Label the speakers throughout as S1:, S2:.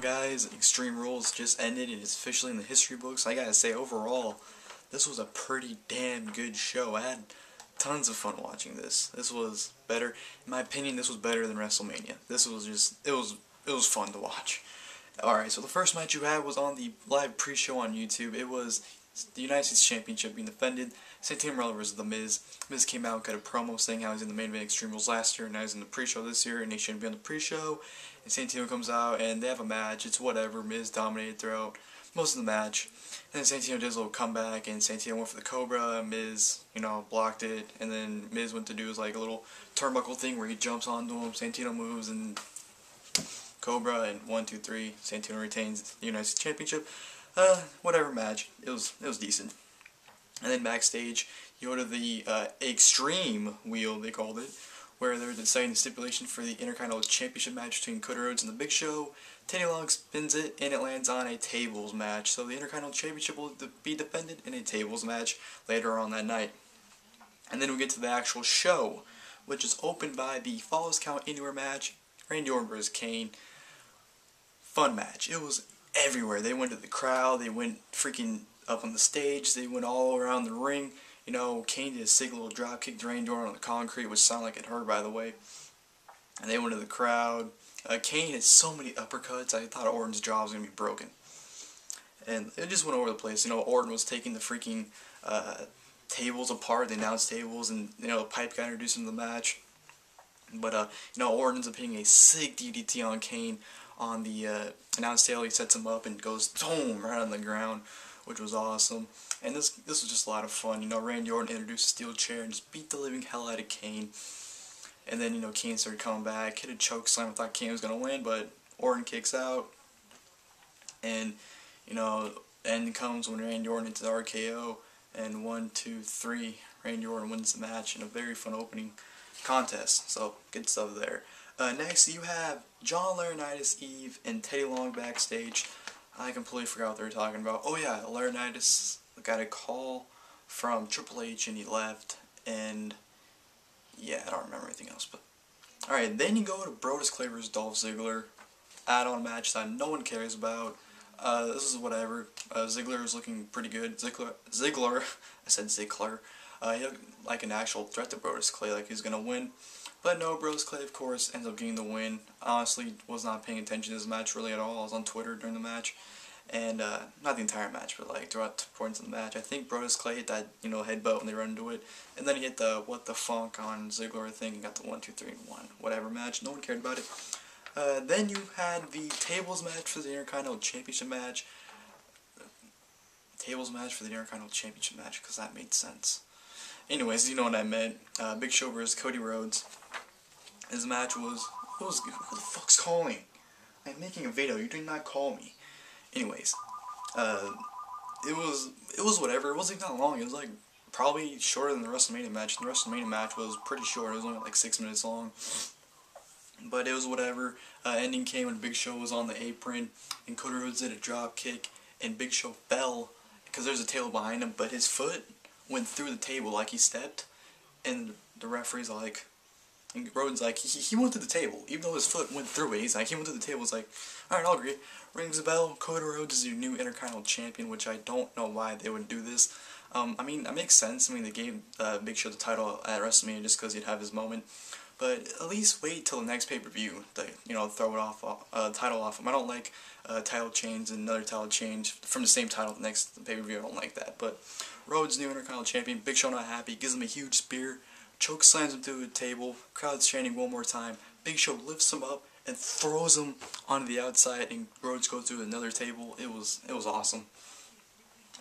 S1: guys, Extreme Rules just ended and it's officially in the history books. I gotta say, overall, this was a pretty damn good show. I had tons of fun watching this. This was better, in my opinion, this was better than WrestleMania. This was just, it was fun to watch. Alright, so the first match you had was on the live pre-show on YouTube. It was the United States Championship being defended. Santino Marella versus The Miz. Miz came out and cut a promo saying how he was in the main event Extreme Rules last year and now he's in the pre-show this year and he shouldn't be on the pre-show. And Santino comes out and they have a match. It's whatever. Miz dominated throughout most of the match. And then Santino does a little comeback and Santino went for the Cobra. Miz, blocked it. And then Miz went to do his like a little turnbuckle thing where he jumps onto him. Santino moves and Cobra and 1, 2, 3. Santino retains the United States Championship. Whatever match. It was decent. And then backstage, you go to the Extreme Wheel, they called it, where they were deciding the stipulation for the Intercontinental Championship match between Cody Rhodes and the Big Show. Teddy Long spins it, and it lands on a tables match. So the Intercontinental Championship will be defended in a tables match later on that night. And then we get to the actual show, which is opened by the Falls Count Anywhere match, Randy Orton versus Kane. Fun match. It was everywhere. They went to the crowd, they went freaking up on the stage, they went all around the ring. Kane did a sick little drop kick to Randy Orton on the concrete, which sounded like it hurt, by the way. And they went to the crowd. Kane had so many uppercuts, I thought Orton's jaw was going to be broken. And it just went over the place. Orton was taking the freaking tables apart, the announce tables, and the pipe got introduced into the match. But Orton ends up hitting a sick DDT on Kane on the announce table. He sets him up and goes boom right on the ground, which was awesome. And this was just a lot of fun. Randy Orton introduced a steel chair and just beat the living hell out of Kane. And then, Kane started coming back, hit a choke slam. I thought Kane was going to win, but Orton kicks out. And, end comes when Randy Orton hits the RKO. And 1, 2, 3, Randy Orton wins the match in a very fun opening contest. So, good stuff there. Next, you have John Laurinaitis, Eve, and Teddy Long backstage. I completely forgot what they were talking about. Oh yeah, Laurinaitis got a call from Triple H and he left, and yeah, I don't remember anything else. But alright, then you go to Brodus Clay vs. Dolph Ziggler, add-on match that no one cares about. This is whatever. Ziggler is looking pretty good. Ziggler, I said Ziggler. He looked like an actual threat to Brodus Clay, like he's gonna win. But no, Brodus Clay, of course, ends up getting the win. Honestly, was not paying attention to this match really at all. I was on Twitter during the match. And, not the entire match, but, like, throughout the points of the match. I think Brodus Clay hit that, headbutt when they run into it. And then he hit the what the funk on Ziggler, I think, and got the 1, 2, 3, and 1. Whatever match. No one cared about it. Then you had the tables match for the Intercontinental Championship match. Tables match for the Intercontinental Championship match, because that made sense. Anyways, you know what I meant. Big Show versus Cody Rhodes. His match was, who the fuck's calling? I'm making a video, you did not call me. Anyways, it was whatever. It wasn't that long. It was like probably shorter than the WrestleMania match. The WrestleMania match was pretty short. It was only like 6 minutes long. But it was whatever. Ending came when Big Show was on the apron and Cody Rhodes did a drop kick and Big Show fell because there's a table behind him, but his foot went through the table like he stepped, and the referee's like, and Rhodes like, he went through the table, even though his foot went through it. He's like, he went through the table. It's like, alright, I'll agree. Rings a bell. Cody Rhodes is your new Intercontinental Champion, which I don't know why they would do this. I mean, that makes sense. I mean, they gave Big Show the title at WrestleMania just because he'd have his moment. But at least wait till the next pay-per-view to, throw it off, title off him. I don't like title change and another title change from the same title the next pay-per-view. I don't like that. But Rhodes, new Intercontinental Champion. Big Show not happy. Gives him a huge spear. Choke slams him through the table. Crowd's chanting one more time. Big Show lifts him up and throws him onto the outside, and Rhodes goes through another table. It was awesome.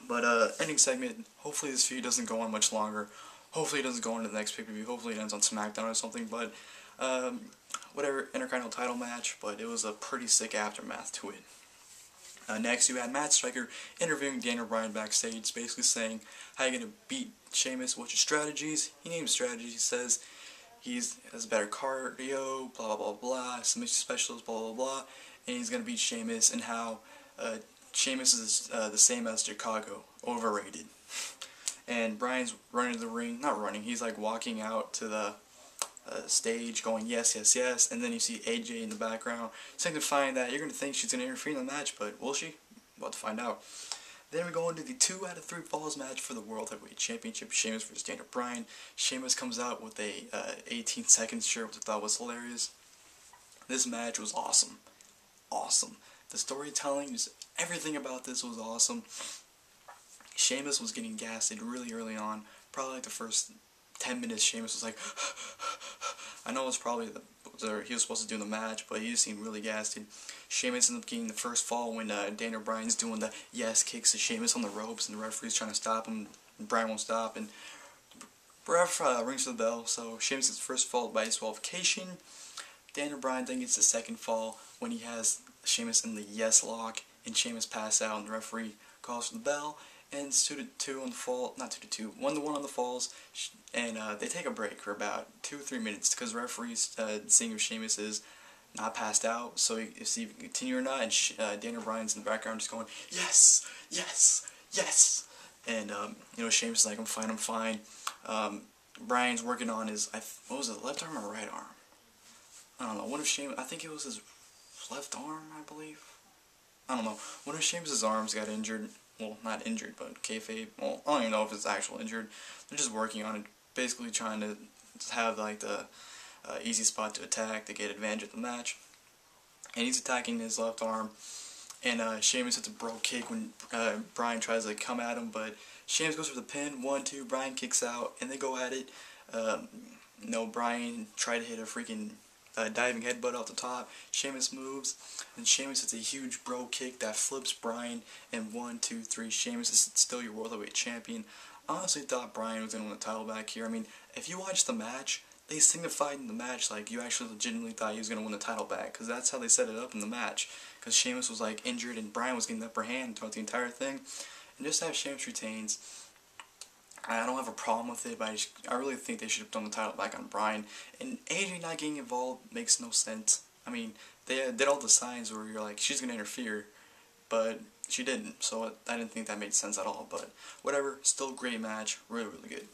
S1: But ending segment. Hopefully this feud doesn't go on much longer. Hopefully it doesn't go into the next pay-per-view. Hopefully it ends on SmackDown or something. But whatever, Intercontinental title match. But it was a pretty sick aftermath to it. Next, you had Matt Striker interviewing Daniel Bryan backstage, basically saying, how are you going to beat Sheamus? What's your strategies? He names strategies. He says he has better cardio, blah, blah, blah, blah, submission specialist, blah, blah, blah, and he's going to beat Sheamus, and how Sheamus is the same as Chicago, overrated. And Bryan's running to the ring, not running, he's like walking out to the stage going yes, yes, yes, and then you see AJ in the background signifying that you're going to think she's going to interfere in the match, but will she? About to find out. Then we go into the 2 out of 3 falls match for the World Heavyweight Championship, Sheamus versus Daniel Bryan. Sheamus comes out with a 18 seconds shirt, which I thought was hilarious. This match was awesome. Awesome. The storytelling, just everything about this was awesome. Sheamus was getting gassed really early on. Probably like the first 10 minutes, Sheamus was like, I know it's probably he was supposed to do the match, but he just seemed really gassed. Sheamus ended up getting the first fall when Daniel Bryan's doing the yes kicks to Sheamus on the ropes, and the referee's trying to stop him, and Bryan won't stop, and the ref rings the bell, so Sheamus gets the first fall by disqualification. Daniel Bryan then gets the second fall when he has Sheamus in the yes lock, and Sheamus passes out, and the referee calls for the bell. And it's 2-2 on the fall, not 2-2, 1-1 on the falls, and they take a break for about 2-3 minutes because the referee's seeing if Sheamus is not passed out, so he see if he can continue or not. And Daniel Bryan's in the background just going, yes, yes, yes, and you know, Sheamus is like, I'm fine, I'm fine. Bryan's working on his, what was it, left arm or right arm? I don't know. One of Sheamus, I think it was his left arm, I believe. I don't know. One of Sheamus' arms got injured. Well, not injured, but kayfabe. Well, I don't even know if it's actual injured. They're just working on it, basically trying to have like the easy spot to attack to get advantage of the match. And he's attacking his left arm, and Sheamus hits a bro kick when Bryan tries to come at him, but Sheamus goes for the pin. 1-2, Bryan kicks out, and they go at it. No, Bryan tried to hit a freaking diving headbutt off the top. Sheamus moves, and Sheamus hits a huge bro kick that flips Bryan, and 1, 2, 3, Sheamus is still your World Heavyweight Champion. I honestly thought Bryan was going to win the title back here. I mean, if you watch the match, they signified in the match like you actually legitimately thought he was going to win the title back, because that's how they set it up in the match, because Sheamus was like injured and Bryan was getting the upper hand throughout the entire thing. And just to have Sheamus retains, I don't have a problem with it, but I really think they should have done the title back on Bryan. And AJ not getting involved makes no sense. I mean, they did all the signs where you're like, she's going to interfere, but she didn't, so I didn't think that made sense at all. But whatever, still a great match, really, really good.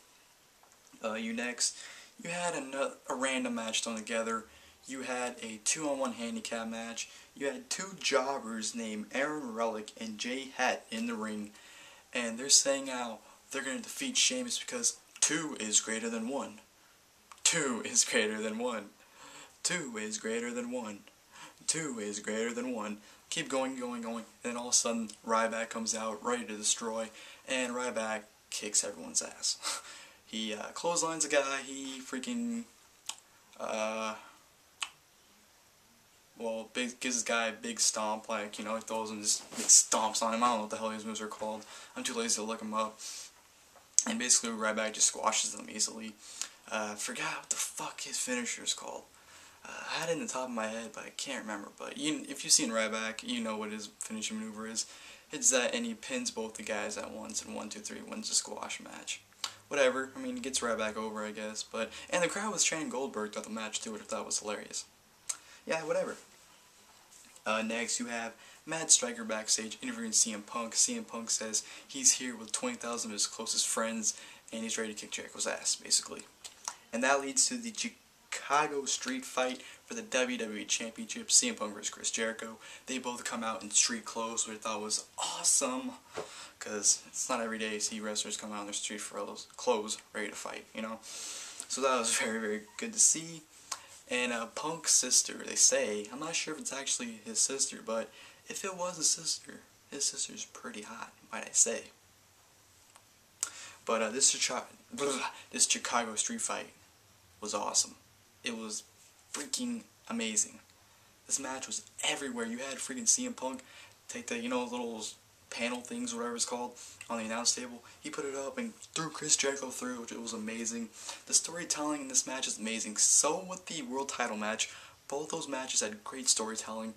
S1: You had a random match thrown together. You had a 2-on-1 handicap match. You had 2 jobbers named Aaron Relic and Jay Hatton in the ring, and they're saying how they're going to defeat Sheamus because 2 is greater than 1. 2 is greater than 1. 2 is greater than 1. 2 is greater than 1. Keep going, going, going. And then all of a sudden, Ryback comes out, ready to destroy, and Ryback kicks everyone's ass. He clotheslines a guy, he freaking, gives this guy a big stomp, like, you know, he throws him just big stomps on him. I don't know what the hell his moves are called. I'm too lazy to look them up. And basically Ryback just squashes them easily. Forgot what the fuck his finisher is called. I had it in the top of my head, but I can't remember. But if you've seen Ryback, you know what his finishing maneuver is. It's that, and he pins both the guys at once, and 1, 2, 3 wins the squash match. Whatever, I mean, it gets Ryback over, I guess. And the crowd was chanting Goldberg throughout the match too, which I thought was hilarious. Yeah, whatever. Next, you have Matt Striker backstage interviewing CM Punk. CM Punk says he's here with 20,000 of his closest friends, and he's ready to kick Jericho's ass, basically. And that leads to the Chicago Street Fight for the WWE Championship, CM Punk versus Chris Jericho. They both come out in street clothes, which I thought was awesome, because it's not every day you see wrestlers come out in their street clothes ready to fight, you know. So that was very, very good to see. And Punk's sister, they say, I'm not sure if it's actually his sister, but if it was his sister's pretty hot, might I say. But this Chicago Street Fight was awesome. It was freaking amazing. This match was everywhere. You had freaking CM Punk take the, you know, little panel things, whatever it's called, on the announce table. He put it up and threw Chris Jericho through, which it was amazing. The storytelling in this match is amazing. So with the world title match, both those matches had great storytelling.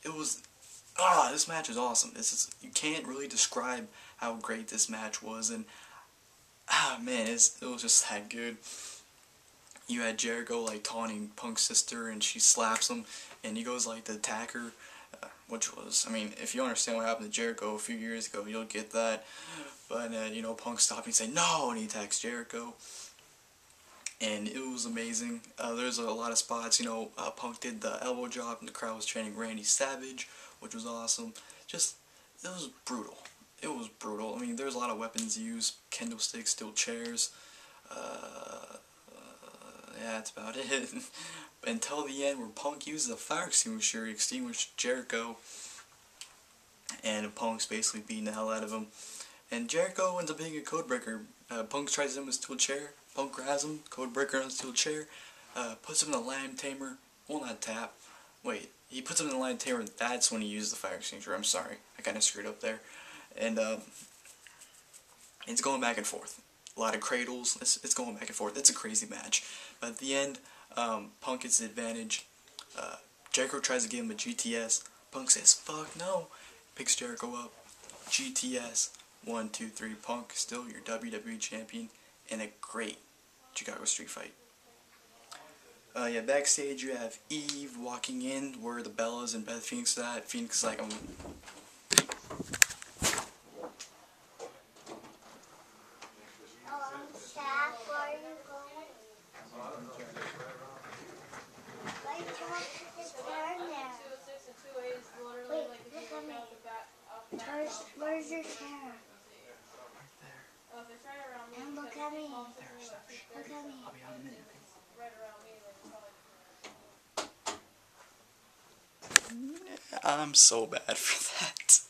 S1: This match is awesome. You can't really describe how great this match was, and man, it was just that good. You had Jericho like taunting Punk's sister, and she slaps him, and he goes like to attack her, which was, I mean, if you understand what happened to Jericho a few years ago, you'll get that. But you know, Punk stopped and said no, and he attacks Jericho. and it was amazing. There's a lot of spots, Punk did the elbow drop, and the crowd was chanting Randy Savage, which was awesome. Just, it was brutal. It was brutal. I mean, there's a lot of weapons used, kendo sticks, steel chairs. Yeah, that's about it. Until the end, where Punk uses a fire extinguisher to extinguish Jericho, and Punk's basically beating the hell out of him. And Jericho ends up hitting a codebreaker. Punk tries him with a steel chair. Punk grabs him, codebreaker on a steel chair, puts him in the lion tamer. Well, not tap. Wait, he puts him in the lion tamer. That's when he used the fire extinguisher. I'm sorry, I kind of screwed up there. And it's going back and forth. A lot of cradles. It's going back and forth. It's a crazy match. But at the end, Punk gets the advantage. Jericho tries to give him a GTS. Punk says, "Fuck no." Picks Jericho up. GTS. 1, 2, 3. Punk still your WWE champion in a great Chicago street fight. Yeah, backstage you have Eve walking in where the Bellas and Beth Phoenix are at. Phoenix is like,
S2: Where's your chair? Right there. And look at me. Look at me.
S1: I'll be out in a minute. I'm so bad for that.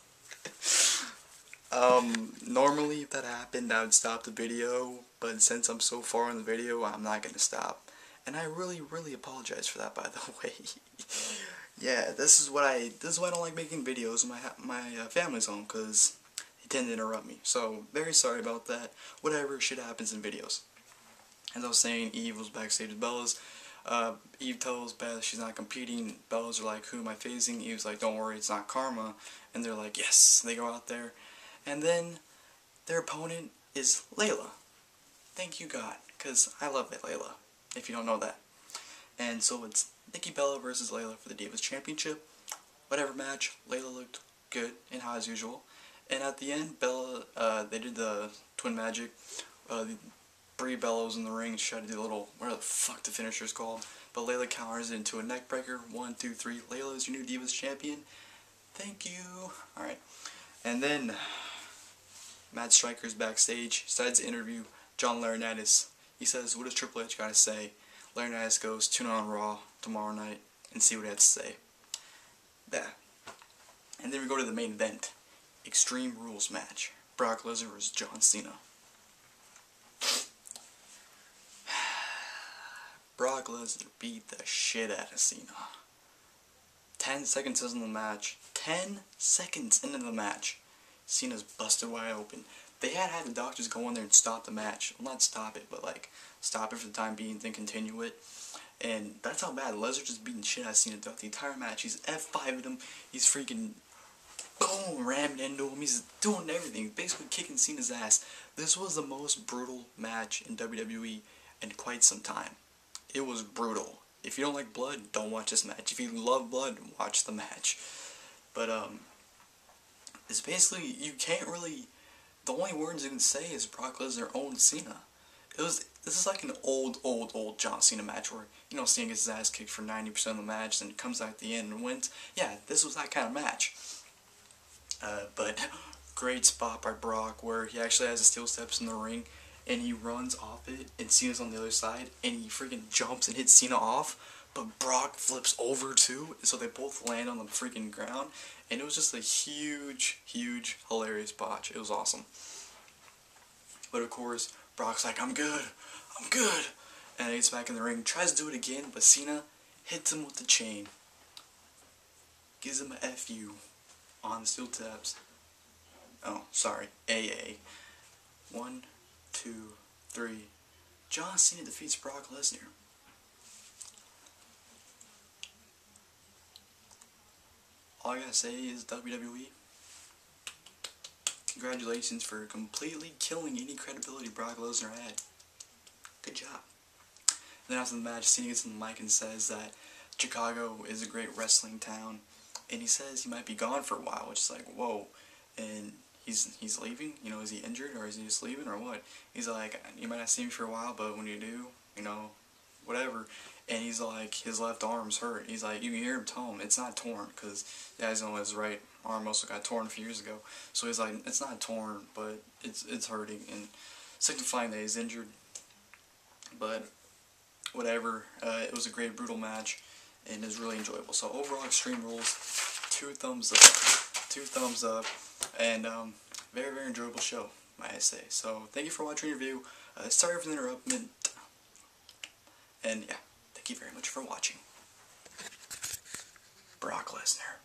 S1: Normally if that happened I would stop the video, but since I'm so far in the video, I'm not gonna stop. And I really apologize for that, by the way. Yeah, this is why I don't like making videos when my family's home, because they tend to interrupt me. So, very sorry about that. Whatever, shit happens in videos. As I was saying, Eve was backstage with Bellas. Eve tells Beth she's not competing. Bellas are like, "Who am I facing?" Eve's like, "Don't worry, it's not Karma." And they're like, "Yes." They go out there. And then their opponent is Layla. Thank you, God, because I love that Layla, if you don't know that. And so it's Nikki Bella versus Layla for the Divas Championship. Whatever match, Layla looked good and high as usual. And at the end, Bella, they did the Twin Magic. Brie Bella was in the ring and she tried to do a little, whatever the fuck the finisher's called. But Layla counters it into a neck breaker. 1, 2, 3. Layla is your new Divas Champion. Thank you. Alright. And then, Matt Striker's backstage. Decides to interview John Laurinaitis. He says, "What does Triple H gotta say?" Laurinaitis goes, "Tune on Raw tomorrow night and see what he has to say." That. And then we go to the main event. Extreme Rules match. Brock Lesnar vs. John Cena. Brock Lesnar beat the shit out of Cena. 10 seconds into the match. 10 seconds into the match. Cena's busted wide open. They had the doctors go in there and stop the match. Well, not stop it, but like stop it for the time being, then continue it. And that's how bad Lesnar just beating shit out of Cena throughout the entire match. He's F5'd him. He's freaking boom, ramming into him. He's doing everything. Basically kicking Cena's ass. This was the most brutal match in WWE in quite some time. It was brutal. If you don't like blood, don't watch this match. If you love blood, watch the match. But it's basically, you can't really, the only words you can say is Brock Lesnar owned Cena. This is like an old John Cena match where, Cena gets his ass kicked for 90% of the match, then comes out at the end and wins. Yeah, this was that kind of match. But great spot by Brock where he actually has the steel steps in the ring and he runs off it and Cena's on the other side and he freaking jumps and hits Cena off, but Brock flips over too, so they both land on the freaking ground, and it was just a huge hilarious botch. It was awesome. But of course, Brock's like, I'm good, and he gets back in the ring, tries to do it again, but Cena hits him with the chain, gives him a FU on the steel taps. Oh, sorry, AA. 1, 2, 3. John Cena defeats Brock Lesnar. All I gotta say is WWE, congratulations for completely killing any credibility Brock Lesnar had. Good job. And then after the match, Cena gets on the mic and says that Chicago is a great wrestling town, and he says he might be gone for a while, which is like, whoa. And he's leaving? Is he injured, or is he just leaving, or what? He's like, you might not see me for a while, but when you do, you know, whatever. And he's like, his left arm's hurt. He's like, you can hear him tell him it's not torn, because you guys know his right arm also got torn a few years ago. So he's like, it's not torn, but it's hurting, and signifying that he's injured. But whatever, it was a great, brutal match, and it was really enjoyable. So overall, Extreme Rules, 2 thumbs up. 2 thumbs up, and very, very enjoyable show, might I say. So thank you for watching the review. Sorry for the interruption, and yeah, thank you very much for watching. Brock Lesnar.